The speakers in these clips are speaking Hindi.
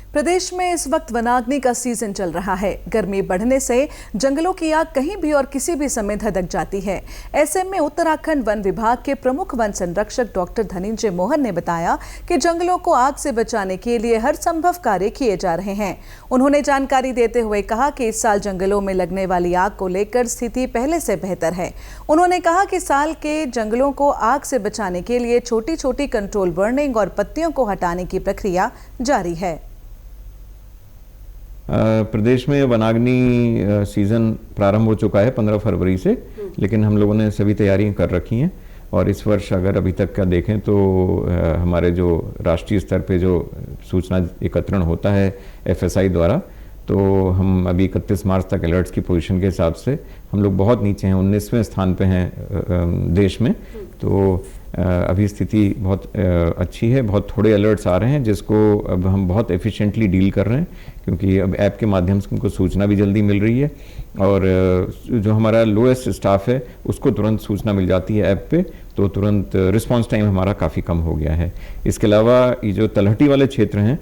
प्रदेश में इस वक्त वनाग्नि का सीजन चल रहा है। गर्मी बढ़ने से जंगलों की आग कहीं भी और किसी भी समय धधक जाती है। ऐसे में उत्तराखंड वन विभाग के प्रमुख वन संरक्षक डॉक्टर धनंजय मोहन ने बताया कि जंगलों को आग से बचाने के लिए हर संभव कार्य किए जा रहे हैं। उन्होंने जानकारी देते हुए कहा कि इस साल जंगलों में लगने वाली आग को लेकर स्थिति पहले से बेहतर है। उन्होंने कहा कि साल के जंगलों को आग से बचाने के लिए छोटी छोटी कंट्रोल बर्निंग और पत्तियों को हटाने की प्रक्रिया जारी है। प्रदेश में वनाग्नि सीज़न प्रारंभ हो चुका है 15 फरवरी से, लेकिन हम लोगों ने सभी तैयारियां कर रखी हैं। और इस वर्ष अगर अभी तक का देखें तो हमारे जो राष्ट्रीय स्तर पे जो सूचना एकत्रण होता है FSI द्वारा, तो हम अभी 31 मार्च तक अलर्ट्स की पोजीशन के हिसाब से हम लोग बहुत नीचे हैं, 19वें स्थान पे हैं देश में। तो अभी स्थिति बहुत अच्छी है, बहुत थोड़े अलर्ट्स आ रहे हैं जिसको अब हम बहुत एफिशिएंटली डील कर रहे हैं, क्योंकि अब ऐप के माध्यम से उनको सूचना भी जल्दी मिल रही है और जो हमारा लोएस्ट स्टाफ है उसको तुरंत सूचना मिल जाती है ऐप पे, तो तुरंत रिस्पांस टाइम हमारा काफ़ी कम हो गया है। इसके अलावा ये जो तलहटी वाले क्षेत्र हैं,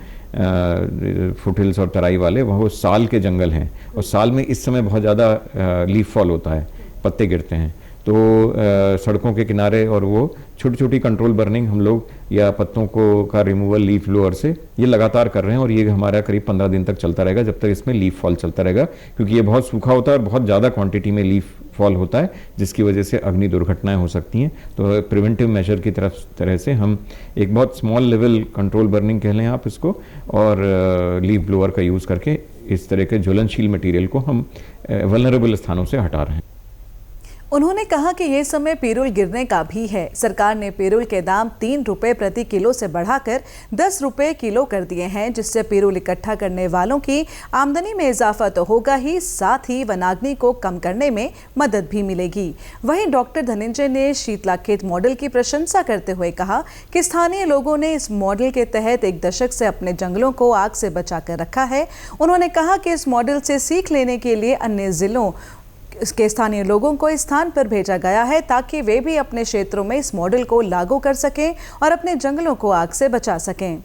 फुटहिल्स और तराई वाले, वह साल के जंगल हैं और साल में इस समय बहुत ज़्यादा लीफ फॉल होता है, पत्ते गिरते हैं। तो सड़कों के किनारे और वो छोटी छोटी कंट्रोल बर्निंग हम लोग या पत्तों को का रिमूवल लीफ ब्लोअर से ये लगातार कर रहे हैं और ये हमारा करीब 15 दिन तक चलता रहेगा, जब तक इसमें लीफ फॉल चलता रहेगा, क्योंकि ये बहुत सूखा होता है और बहुत ज़्यादा क्वांटिटी में लीफ फॉल होता है, जिसकी वजह से अग्नि दुर्घटनाएं हो सकती हैं। तो प्रिवेंटिव मेजर की तरह से हम एक बहुत स्मॉल लेवल कंट्रोल बर्निंग कह लें आप इसको, और लीफ ब्लोअर का यूज़ करके इस तरह के ज्वलनशील मटीरियल को हम वल्नरेबल स्थानों से हटा रहे हैं। उन्होंने कहा कि ये समय पिरूल गिरने का भी है। सरकार ने पिरूल के दाम 3 रुपए प्रति किलो से बढ़ाकर 10 रुपए किलो कर दिए हैं, जिससे पिरूल इकट्ठा करने वालों की आमदनी में इजाफा तो होगा ही, साथ ही वनाग्नि को कम करने में मदद भी मिलेगी। वहीं डॉक्टर धनंजय ने शीतलाखेत मॉडल की प्रशंसा करते हुए कहा कि स्थानीय लोगों ने इस मॉडल के तहत 1 दशक से अपने जंगलों को आग से बचाकर रखा है। उन्होंने कहा कि इस मॉडल से सीख लेने के लिए अन्य जिलों के स्थानीय लोगों को इस स्थान पर भेजा गया है, ताकि वे भी अपने क्षेत्रों में इस मॉडल को लागू कर सकें और अपने जंगलों को आग से बचा सकें।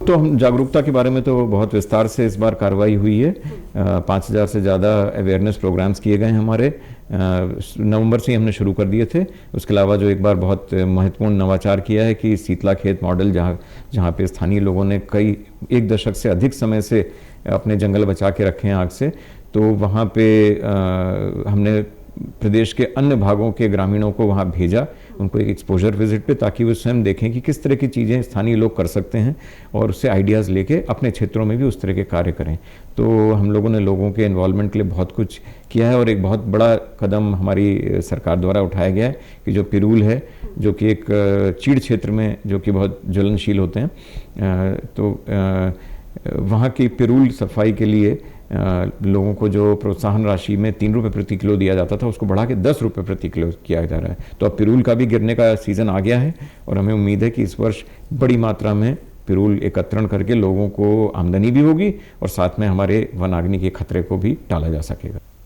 तो हम जागरूकता के बारे में तो बहुत विस्तार से इस बार कार्रवाई हुई है। 5000 से ज़्यादा अवेयरनेस प्रोग्राम्स किए गए हैं हमारे, नवंबर से ही हमने शुरू कर दिए थे। उसके अलावा जो एक बार बहुत महत्वपूर्ण नवाचार किया है कि शीतलाखेत मॉडल, जहाँ पे स्थानीय लोगों ने कई 1 दशक से अधिक समय से अपने जंगल बचा के रखे हैं आग से, तो वहाँ पे हमने प्रदेश के अन्य भागों के ग्रामीणों को वहाँ भेजा, उनको एक एक्सपोजर विजिट पे, ताकि वो स्वयं देखें कि किस तरह की चीज़ें स्थानीय लोग कर सकते हैं और उससे आइडियाज़ लेके अपने क्षेत्रों में भी उस तरह के कार्य करें। तो हम लोगों ने लोगों के इन्वॉल्वमेंट के लिए बहुत कुछ किया है और एक बहुत बड़ा कदम हमारी सरकार द्वारा उठाया गया है कि जो पिरूल है, जो कि एक चीड़ क्षेत्र में जो कि बहुत ज्वलनशील होते हैं, तो वहाँ की पिरूल सफाई के लिए लोगों को जो प्रोत्साहन राशि में 3 रुपये प्रति किलो दिया जाता था, उसको बढ़ा के 10 रुपये प्रति किलो किया जा रहा है। तो अब पिरूल का भी गिरने का सीज़न आ गया है और हमें उम्मीद है कि इस वर्ष बड़ी मात्रा में पिरूल एकत्रण करके लोगों को आमदनी भी होगी और साथ में हमारे वनाग्नि के खतरे को भी टाला जा सकेगा।